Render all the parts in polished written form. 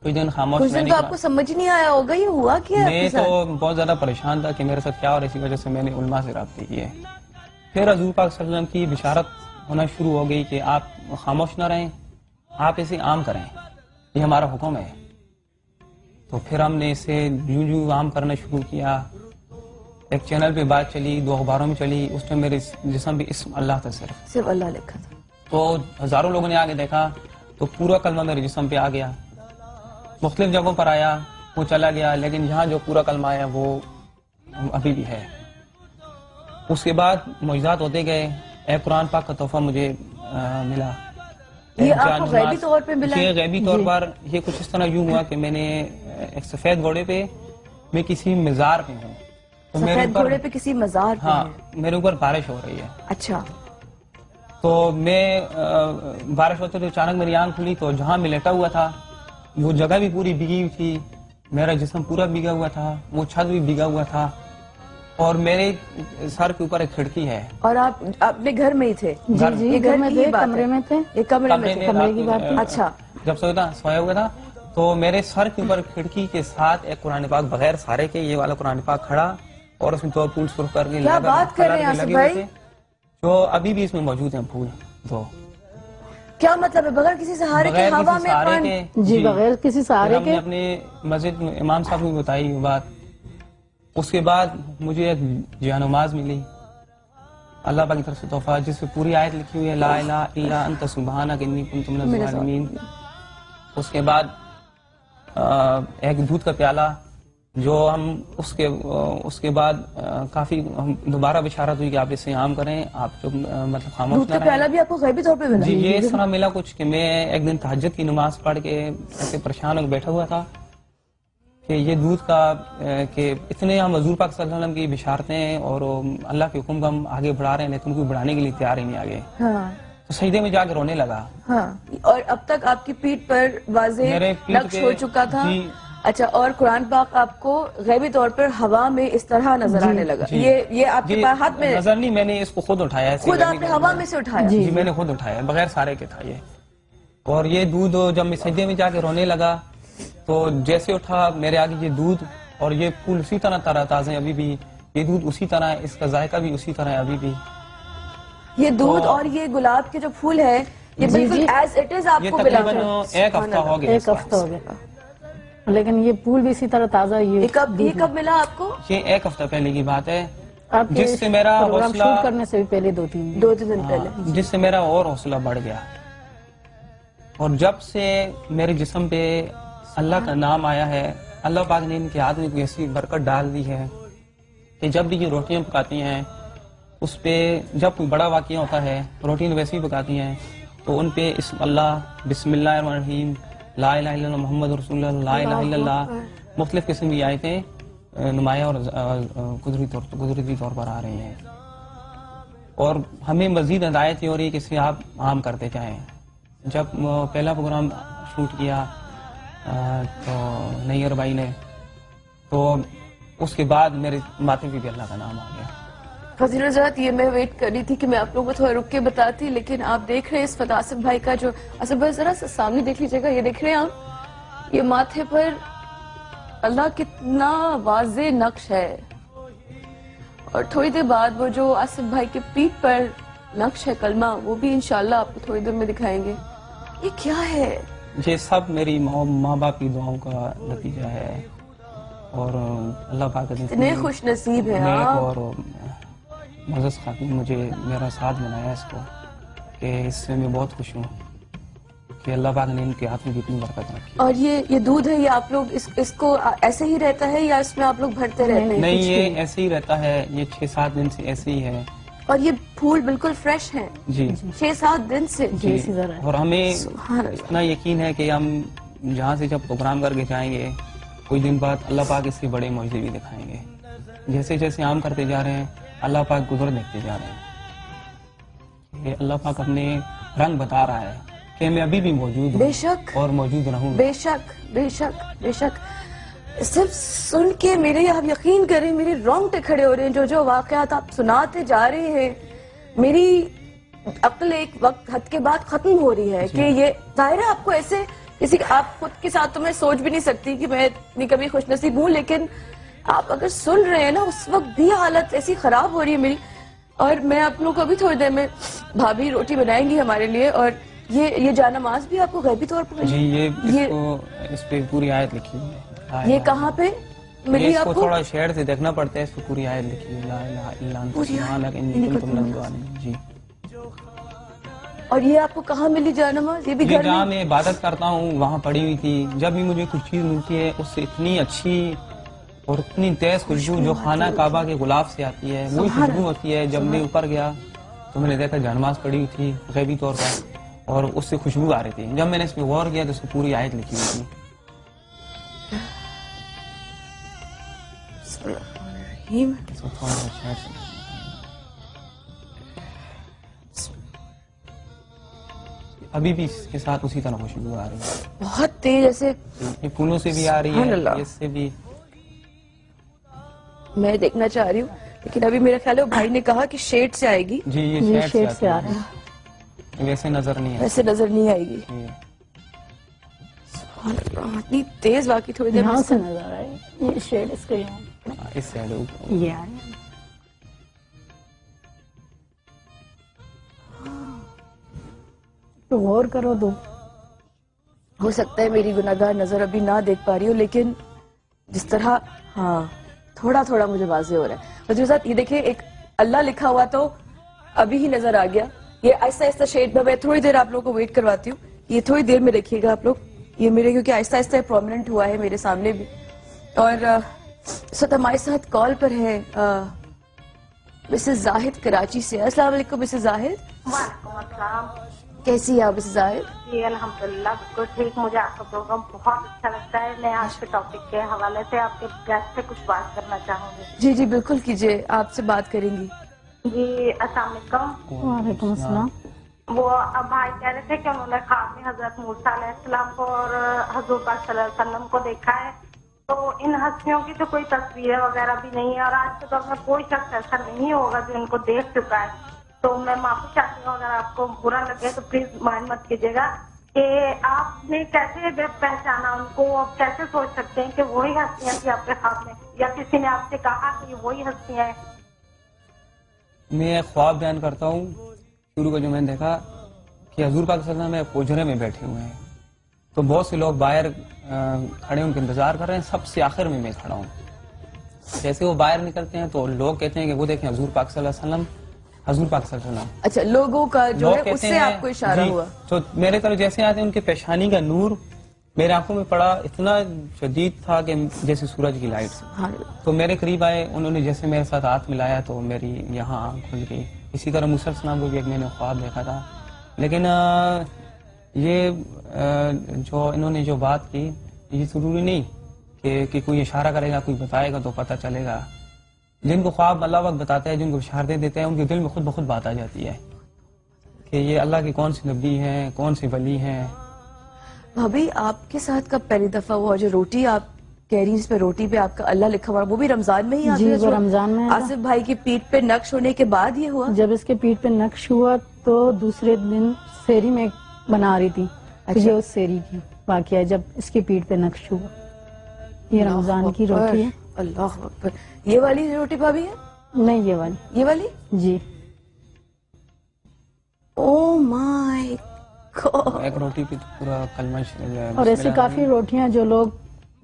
کوئی دن خاموش کچھ دن تو آپ کو سمجھ نہیں آیا ہوگا یہ ہوا کیا ہے؟ میں تو بہت زیادہ پریشان تھا کہ میرے ساتھ کیا، اور اسی وجہ سے میں نے علماء سے رابطے کیے. پھر حضور پاک صلی اللہ علیہ وسلم کی بشارت ہونا شروع ہو گئی کہ آپ خاموش نہ رہیں، آپ اسے عام کریں، یہ ہمارا حکم ہے. تو پھر ہم نے اسے یوں یوں عام کرنا شروع کیا. ایک چینل پہ بات چلی، 2 اخباروں میں چلی، اس میں میرے جسم پہ اسم اللہ تھا، صرف اللہ لکھا تھا. تو ہزاروں لوگوں نے آگے دیکھا تو پورا کلمہ میرے جسم پہ آ گیا. مختلف جگہوں پر آیا، وہ چلا گیا، لیکن یہاں جو پورا کلمہ آیا وہ ابھی بھی ہے. اس کے بعد معجزات ہوتے گئے. ایک قرآن پاک کا تحفہ مجھے ملا. یہ آپ کو غیبی طور پہ ملا؟ یہ غیبی طور پر یہ کچھ اس طرح یوں ہوا کہ میں نے ایک سفید گھوڑے پہ، میں کسی مزار پہ ہوں. سفید گھوڑے پہ کسی مزار پہ؟ ہاں، میرے اوپر بارش ہو رہی ہے. اچھا. تو میں بارش ہوتے تو اچانک میری آنکھ کھلی تو جہاں میں لیٹا ہوا تھا وہ جگہ بھی پوری بھیگی ہوئی تھی، میرا جسم پورا بھیگا ہوا تھا، وہ چھت بھی بھیگا ہوا تھا، اور میرے سر کے اوپر ایک کھڑکی ہے. اور آپ اپنے گھر میں ہی تھے؟ جی یہ گھر میں تھے، کمرے میں تھے. یہ کمرے میں تھے، کمرے کی بات. اچھا. جب سویا ہوا تھا تو میرے سر کے اوپر کھڑکی کے ساتھ ایک قرآن پاک بغیر سارے کے، یہ والا قرآن پاک کھڑا، اور اس میں 2 پھول سرخ کر کے کیا بات کر رہے ہیں آصف بھائی؟ جو ابھی بھی اس میں موجود ہیں پھول. تو کیا مطلب ہے بغیر کسی سہارے کے ہوا میں پانی؟ جی بغیر کسی سہارے کے. ہم نے اپنے مسجد میں امام صاحب کو بتائی وہ بات. اس کے بعد مجھے ایک جانماز ملی اللہ پاک کی طرف سے تحفہ، جس پہ پوری آیت لکھی ہوئی ہے لا الہ الا انت سبحانک انی کنت من الظالمین. اس کے بعد ایک دودھ کا پیالہ، جو ہم اس کے بعد کافی دوبارہ بشارت ہوئی کہ آپ اسے عام کریں، آپ جو مطلب خاموش نہ رہیں. دودھ کا پیالہ بھی آپ کو غیبی طور پہ ملا؟ جی یہ اس طرح ملا کچھ کہ میں ایک دن تہجد کی نماز پڑھ کے ایسے پریشان ہو کے بیٹھا ہوا تھا کہ یہ دودھ کا کہ اتنے ہم حضور پاک صلی اللہ علیہ وسلم کی بشارتیں اور اللہ کے حکم کو ہم آگے بڑھا رہے ہیں، لیکن کوئی بڑھانے کے لیے تیار ہی نہیں آگے. تو سجدے میں جا کے رونے لگا. اور اب تک آپ کی پیٹھ پر واضح نقش ہو چکا تھا. اچھا. اور قرآن پاک آپ کو غیبی طور پر ہوا میں اس طرح نظر آنے لگا؟ یہ آپ کے ہاتھ میں نظر نہیں، میں نے اس کو خود اٹھایا. خود آپ نے ہوا میں سے اٹھایا؟ جی میں نے خود اٹھایا، بغیر سارے کے تھا یہ. اور یہ دودھ جب میں سجدے میں جا کے رونے لگا تو جیسے اٹھا میرے آگے یہ دودھ، اور یہ پھول اسی طرح تازہ ہیں ابھی بھی، یہ دودھ اسی طرح ہے، اس کا ذائقہ بھی اسی طرح ہے ابھی بھی. یہ دودھ اور یہ گلاب کے جو پھول ہے یہ بالکل ایز اٹ از آپ کو ملا؟ تقریباً 1 ہفتہ ہو گیا. 1 ہفتہ ہو گیا، لیکن یہ پھول بھی اسی طرح تازہ. یہ کب ملا آپ کو؟ یہ 1 ہفتہ پہلے کی بات ہے، جس سے میرا حوصلہ شوٹ کرنے سے بھی پہلے 2-3 دن پہلے، جس سے میرا اور حوصلہ بڑھ گیا. اور جب سے میرے جسم پہ اللہ کا نام آیا ہے، اللہ پاک نے ان کے ہاتھ میں کوئی ایسی برکت ڈال دی ہے کہ جب بھی یہ روٹیاں پکاتی ہیں اس پہ، جب کوئی بڑا واقعہ ہوتا ہے روٹیاں ویسے ہی پکاتی ہیں تو ان پہ اسم اللہ، بسم اللہ الرحمن الرحیم، لا الہ الا اللہ محمد رسول اللہ، لا الہ الا اللہ، مختلف قسم کی آیتیں نمایاں اور قدرتی طور پر آ رہی ہیں. اور ہمیں مزید ہدایت یہ ہو رہی ہے کہ اسے آپ عام کرتے جائیں. جب پہلا پروگرام شوٹ کیا تو نیئر بھائی نے، تو اس کے بعد میرے ماتھے پہ بھی اللہ کا نام آ گیا. فضیل حضرات یہ میں ویٹ کر رہی تھی کہ میں آپ لوگوں کو تھوڑا رک کے بتاتی، لیکن آپ دیکھ رہے ہیں اس وقت آصف بھائی کا جو، آصف بھائی ذرا سامنے دیکھ لیجیے گا، یہ دیکھ رہے ہیں آپ، یہ ماتھے پر اللہ کتنا واضح نقش ہے. اور تھوڑی دیر بعد وہ جو آصف بھائی کے پیٹھ پر نقش ہے کلمہ، وہ بھی انشاءاللہ آپ کو تھوڑی دیر میں دکھائیں گے. یہ کیا ہے؟ یہ سب میری ماں باپ کی دعاؤں کا نتیجہ ہے، اور اللہ پاک اتنے خوش نصیب ہیں آپ. اور معزز خاتون مجھے میرا ساتھ بنایا اس کو، کہ اس سے میں بہت خوش ہوں کہ اللہ پاک نے ان کے ہاتھ میں بھی اتنی برکت رکھی. اور یہ دودھ ہے، یہ آپ لوگ اس کو ایسے ہی رہتا ہے یا اس میں آپ لوگ بھرتے رہتے ہیں؟ نہیں، یہ ایسے ہی رہتا ہے، یہ 6-7 دن سے ایسے ہی ہے. اور یہ پھول بالکل فریش ہیں؟ جی 6-7 دن سے. جی. اور ہمیں اتنا یقین ہے کہ ہم جہاں سے جب پروگرام کر کے جائیں گے کوئی دن بعد اللہ پاک اس کے بڑے معجزے بھی دکھائیں گے. جیسے جیسے عام کرتے جا رہے ہیں اللہ پاک قدرت دیکھتے جا رہے ہیں کہ اللہ پاک اپنے رنگ بتا رہا ہے کہ میں ابھی بھی موجود ہوں، بے شک، اور موجود رہوں. بے شک بے شک بے شک. صرف سن کے میرے، آپ یقین کریں میرے رونگٹے کھڑے ہو رہے ہیں. جو واقعات آپ سناتے جا رہے ہیں میری عقل ایک وقت حد کے بعد ختم ہو رہی ہے کہ یہ ظاہر ہے آپ کو ایسے اسی آپ خود کے ساتھ تو میں سوچ بھی نہیں سکتی کہ میں اتنی کبھی خوش نصیب ہوں، لیکن آپ اگر سن رہے ہیں نا اس وقت بھی حالت ایسی خراب ہو رہی ہے میری. اور میں آپ لوگوں کو ابھی تھوڑی دیر میں بھابھی روٹی بنائیں گی ہمارے لیے. اور یہ جانماز بھی آپ کو غیبی طور پر جی یہ اس پہ پوری آیت لکھی ہوئی ہے. یہ کہاں پہ ملی آپ کو؟ تھوڑا شیئر سے دیکھنا پڑتا ہے. اس پہ پوری آیت لکھی ہوئی ہے، لا الہ الا انت سبحانک انی کنت من الظالمین. جی اور یہ آپ کو کہاں ملی جانماز؟ یہ بھی گھر جہاں میں؟ میں عبادت کرتا ہوں وہاں پڑی ہوئی تھی. جب بھی مجھے کچھ چیز ملتی ہے اس سے اتنی اچھی اور اتنی تیز خوشبو جو خانہ کعبہ کے غلاف سے آتی ہے وہی خوشبو ہوتی ہے. جب میں اوپر گیا تو میں نے دیکھا جانماز پڑی ہوئی تھی غیبی طور پر اور اس سے خوشبو آ رہی تھی. جب میں نے اس پہ غور کیا تو اس پہ پوری آیت لکھی ہوئی تھی. ابھی بھی اس کے ساتھ اسی طرح خوشبو آ رہی ہے، بہت تیز. ایسے یہ پھولوں سے بھی آ رہی سبحان ہے، اللہ. اس سے بھی. میں دیکھنا چاہ رہی ہوں لیکن ابھی میرا خیال ہے وہ بھائی نے کہا کہ شیڈ سے آئے گی. جی یہ یہ شیڈ سے آتی آ رہے ہیں. ہے، ویسے نظر نہیں ہے. ویسے نظر نہیں آئے گی. جی. سبحان اللہ، اتنی تیز. واقعی تھوڑی دیر یہاں سے نظر آئے یہ شیڈ اس کے یہاں اس سائڈ یہ آ رہے ہیں. تو غور کرو تو ہو سکتا ہے میری گناہگار نظر ابھی نہ دیکھ پا رہی ہو، لیکن جس طرح ہاں تھوڑا تھوڑا مجھے واضح ہو رہا ہے. وزیر صاحب یہ دیکھیں ایک اللہ لکھا ہوا تو ابھی ہی نظر آ گیا. یہ آہستہ آہستہ شیڈ میں تھوڑی دیر آپ لوگوں کو ویٹ کرواتی ہوں. یہ تھوڑی دیر میں دیکھیے گا آپ لوگ یہ میرے، کیونکہ آہستہ آہستہ پرومیننٹ ہوا ہے میرے سامنے بھی. اور اس وقت ہمارے ساتھ کال پر ہے مسز زاہد کراچی سے. السلام علیکم مسز زاہد. وعلیکم السلام. کیسی ہے آپ مسز زاہد؟ جی الحمدللہ بالکل ٹھیک. مجھے آپ کا پروگرام بہت اچھا لگتا ہے. میں آج کے ٹاپک کے حوالے سے آپ کے گیسٹ سے کچھ بات کرنا چاہوں گی. جی جی بالکل کیجیے، آپ سے بات کریں گی. جی السلام علیکم. وعلیکم السلام. وہ بھائی کہہ رہے تھے کہ انہوں نے خواب میں حضرت موسیٰ علیہ السلام کو اور حضور پاک صلی اللہ علیہ وسلم کو دیکھا ہے. تو ان ہستیوں کی تو کوئی تصویریں وغیرہ بھی نہیں ہے اور آج کے دور میں کوئی شخص ایسا نہیں ہوگا جو ان کو دیکھ چکا ہے. تو میں معافی چاہتی ہوں اگر آپ کو برا لگے تو پلیز مائنڈ مت کیجیے گا کہ آپ نے کیسے پہچانا ان کو. آپ کیسے سوچ سکتے ہیں کہ وہی ہستیاں تھیں آپ کے خواب میں، یا کسی نے آپ سے کہا کہ یہ وہی ہستیاں ہیں؟ میں ایک خواب بیان کرتا ہوں. شروع کا جو میں نے دیکھا کہ حضور پاک صلی اللہ علیہ وسلم حجرے میں بیٹھے ہوئے ہیں تو بہت سے لوگ باہر کھڑے ان کے انتظار کر رہے ہیں. سب سے آخر میں کھڑا ہوں. جیسے وہ باہر نکلتے ہیں تو لوگ کہتے ہیں کہ وہ دیکھیں حضور پاک صلی اللہ علیہ وسلم، حضور پاک صلی اللہ علیہ وسلم. اچھا لوگوں کا جو لوگ ہے اس کہتے سے ہیں آپ کو اشارہ جی. ہوا. تو میرے طرف جیسے آتے ہیں ان کے پیشانی کا نور میرے آنکھوں میں پڑا، اتنا شدید تھا کہ جیسے سورج کی لائٹ سے. تو میرے قریب آئے، انہوں نے جیسے میرے ساتھ ہاتھ ملایا تو میری یہاں آنکھ کھل گئی. اسی طرح موسیٰ علیہ السلام کو بھی ایک میں نے خواب دیکھا تھا. لیکن یہ جو انہوں نے جو بات کی یہ ضروری نہیں کہ کوئی اشارہ کرے گا، کوئی بتائے گا تو پتہ چلے گا. جن کو خواب اللہ وقت بتاتا ہے، جن کو اشارے دیتے ہیں، ان کے دل میں خود بخود بات آ جاتی ہے کہ یہ اللہ کے کون سے نبی ہیں، کون سے ولی ہیں. بھابھی آپ کے ساتھ کب پہلی دفعہ ہوا جو روٹی آپ کہہ رہی ہیں جس پہ روٹی پہ آپ کا اللہ لکھا ہوا، وہ بھی رمضان میں ہی آپ جی وہ رمضان میں آصف بھائی کی پیٹھ پہ نقش ہونے کے بعد یہ ہوا؟ جب اس کے پیٹھ پہ نقش ہوا تو دوسرے دن سیری میں بنا رہی تھی. یہ اس سیری کی واقعہ ہے جب اس کی پیٹھ پہ نقش ہوا. یہ رمضان کی روٹی ہے. اللہ اکبر. یہ والی روٹی بھابھی ہے؟ نہیں یہ والی. یہ والی؟ جی. او مائی گاڈ. ایک روٹی پہ پورا کلمہ اور ایسی کافی روٹیاں جو لوگ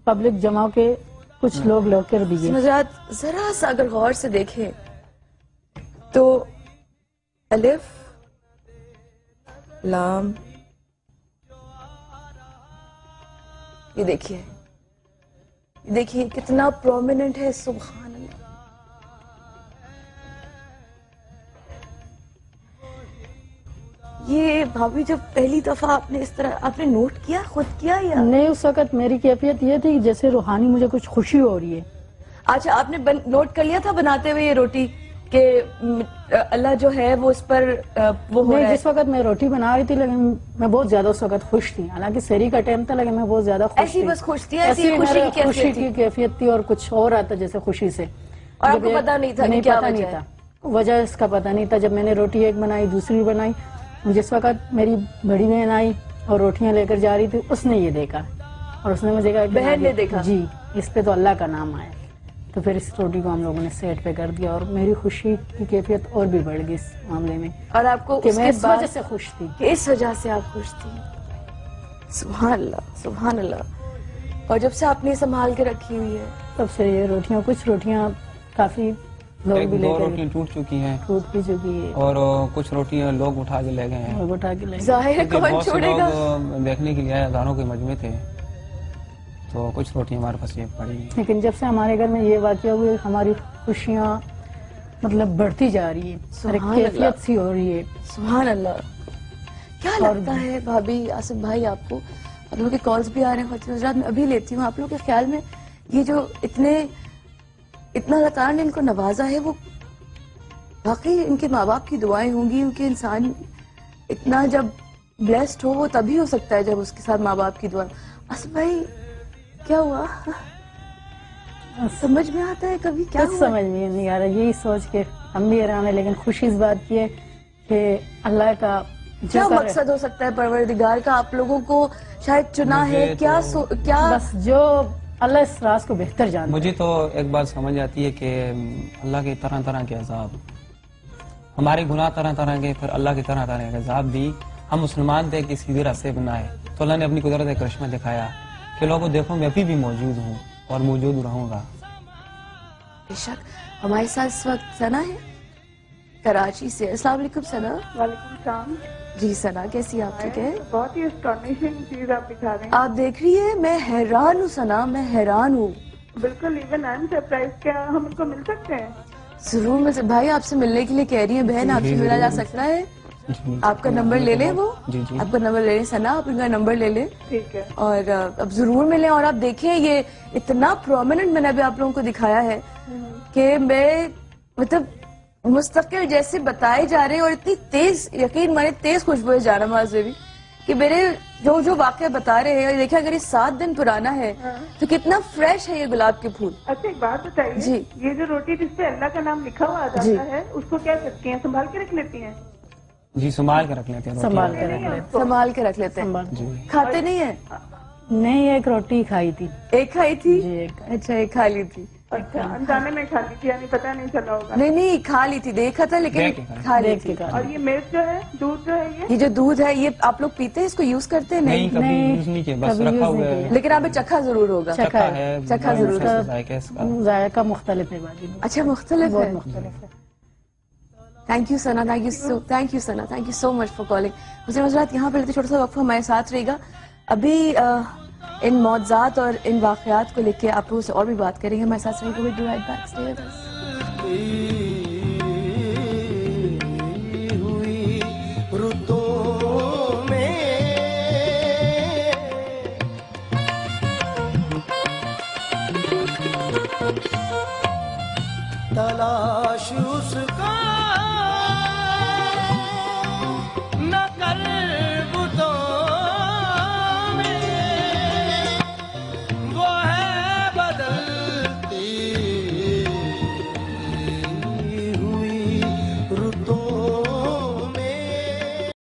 پبلک جمع کے کچھ لوگ لے کر دیے. مزاد ذرا سا اگر غور سے دیکھیں تو الف لام، یہ دیکھیے دیکھیے کتنا پرومیننٹ ہے. سبحان اللہ. یہ بھابھی جب پہلی دفعہ آپ نے اس طرح آپ نے نوٹ کیا، خود کیا یا نہیں؟ اس وقت میری کیفیت یہ تھی جیسے روحانی مجھے کچھ خوشی ہو رہی ہے. اچھا آپ نے نوٹ کر لیا تھا بناتے ہوئے یہ روٹی کہ اللہ جو ہے وہ اس پر وہ ہو رہا نہیں، ہے؟ جس وقت میں روٹی بنا رہی تھی لیکن میں بہت زیادہ اس وقت خوش تھی. حالانکہ سحری کا ٹائم تھا لیکن میں بہت زیادہ خوش ایسی تھی. بس خوش تھی، ایسی خوشی میرے کی خوشی کیفیت کی تھی کیفیت تھی اور کچھ ہو رہا تھا جیسے خوشی سے. اور آپ جب کو ایک- پتا نہیں تھا کہ نہیں کیا پتا وجہ نہیں ہے؟ تھا، وجہ اس کا پتا نہیں تھا. جب میں نے روٹی ایک بنائی، دوسری بنائی، جس وقت میری بڑی بہن آئی اور روٹیاں لے کر جا رہی تھی، اس نے یہ دیکھا اور اس نے مجھے کہا کہ بہن نے دیکھا؟ جی اس پہ تو اللہ کا نام آیا، تو پھر اس روٹی کو ہم لوگوں نے سیٹ پہ کر دیا اور میری خوشی کی کیفیت اور بھی بڑھ گئی اس معاملے میں اور آپ کو کہ اس میں کے اس بعد وجہ سے خوش تھی. کہ اس وجہ سے آپ خوش تھی. سبحان اللہ سبحان اللہ. اور جب سے آپ نے سنبھال کے رکھی ہوئی ہے تب سے یہ روٹیاں، کچھ روٹیاں کافی لوگ ایک بھی لے دو کر روٹیاں ٹوٹ چکی ہیں ٹوٹ بھی چکی ہے اور کچھ روٹیاں لوگ اٹھا کے لے گئے ہیں. لوگ اٹھا کے لے گئے. ظاہر ہے کیونکہ کون بہت سے چھوڑے گا. لوگ دیکھنے کے لیے آئے، ہزاروں کے مجمع تھے، تو کچھ روٹیاں ہمارے پاس یہ پڑی. لیکن جب سے ہمارے گھر میں یہ واقعہ ہوئے ہماری خوشیاں مطلب بڑھتی جا رہی ہے، سبحان کیفیت اللہ. سی ہو رہی ہے. سبحان اللہ. کیا لگتا ہے بھابھی آصف بھائی آپ کو؟ آپ لوگوں کے کالز بھی آ رہے ہیں، خواتین حضرات میں ابھی لیتی ہوں. آپ لوگوں کے خیال میں یہ جو اتنا اللہ تعالیٰ نے ان کو نوازا ہے، وہ واقعی ان کے ماں باپ کی دعائیں ہوں گی؟ کیونکہ انسان اتنا جب بلیسڈ ہو وہ تبھی ہو سکتا ہے جب اس کے ساتھ ماں باپ کی دعائیں. آصف بھائی کیا ہوا؟ سمجھ میں آتا ہے کبھی کیا کچھ ہوا؟ سمجھ میں نہیں آ رہا. یہی سوچ کے ہم بھی حیران ہیں، لیکن خوشی اس بات کی ہے کہ اللہ کا کیا جو کر مقصد ہو سکتا ہے پروردگار کا آپ لوگوں کو شاید چنا ہے؟ مجھے کیا کیا بس جو اللہ اس راز کو بہتر جانتا مجھے تو ایک بات سمجھ آتی ہے کہ اللہ کے طرح طرح کے عذاب، ہمارے گناہ طرح طرح کے، پھر اللہ کے طرح طرح کے عذاب بھی. ہم مسلمان تھے کہ سیدھے راستے بنا ہے، تو اللہ نے اپنی قدرت کرشمہ دکھایا کہ لوگوں دیکھو میں ابھی بھی موجود ہوں اور موجود رہوں گا. بے شک. ہمارے ساتھ اس وقت ثنا ہے کراچی سے. السلام علیکم ثنا. وعلیکم السلام. جی ثنا کیسی آپ؟ ٹھیک ہے. بہت ہی اسٹانشنگ چیز آپ دکھا رہے ہیں. آپ دیکھ رہی ہے میں حیران ہوں ثنا، میں حیران ہوں. بالکل ایون آئی ایم سرپرائز. کیا ہم ان کو مل سکتے ہیں؟ ضرور. میں بھائی آپ سے ملنے کے لیے کہہ رہی ہیں بہن، آپ سے ملا جا سکتا ہے. آپ کا نمبر لے لیں. وہ جی جی آپ کا نمبر لے لیں ثنا، آپ ان کا نمبر لے لیں ٹھیک ہے. اور اب ضرور ملیں. اور آپ دیکھیں یہ اتنا پرومیننٹ میں نے ابھی آپ لوگوں کو دکھایا ہے کہ میں مطلب مستقل جیسے بتائے جا رہے ہیں اور اتنی تیز، یقین مانے تیز خوشبو ہے جانماز سے بھی، کہ میرے جو واقعہ بتا رہے ہیں. دیکھیں اگر یہ 7 دن پرانا ہے تو کتنا فریش ہے یہ گلاب کے پھول. اچھا ایک بات بتائیے، جی. یہ جو روٹی جس پہ اللہ کا نام لکھا ہوا آ جی. جاتا ہے اس کو کیا کرتی ہیں؟ سنبھال کے رکھ لیتی ہیں؟ جی سنبھال کے رکھ لیتے ہیں. سنبھال کے رکھ لیتے سنبھال کے رکھ لیتے ہیں. سنبھال. جی کھاتے نہیں ہیں؟ نہیں، ایک روٹی کھائی تھی. ایک کھائی تھی؟ جی ایک. اچھا ایک کھا لی تھی. اچھا انجانے میں کھا لی تھی، یعنی پتہ نہیں چلا ہوگا. نہیں کھا لی تھی، دیکھا تھا لیکن دیکھ کے کھا لی. کھا لی دیکھ تھی. کے کھا اور یہ ملک جو ہے، دودھ جو ہے یہ جو دودھ ہے یہ آپ لوگ پیتے ہیں؟ اس کو یوز کرتے ہیں؟ نہیں نہیں. کبھی نہیں، یوز نہیں کیا، بس کبھی رکھا یوز ہوا نہیں ہے. لیکن آپ نے چکھا ضرور ہوگا. چکھا ہے، چکھا ضرور بڑا ہے. ذائقہ ہے اس کا. ذائقہ مختلف ہے باجی. اچھا مختلف بہت ہے. مختلف ہے. Thank you Sana. Thank you Sana. Thank you so much for calling. حسین حضرات یہاں پہ لیتے چھوٹا سا وقفہ ہمارے ساتھ رہے گا. ابھی ان معجزات اور ان واقعات کو لے کے آپ لوگوں سے اور بھی بات کریں گے. ہمارے ساتھ رہے گا. We'll be right back. Stay with us. تلاش اس کا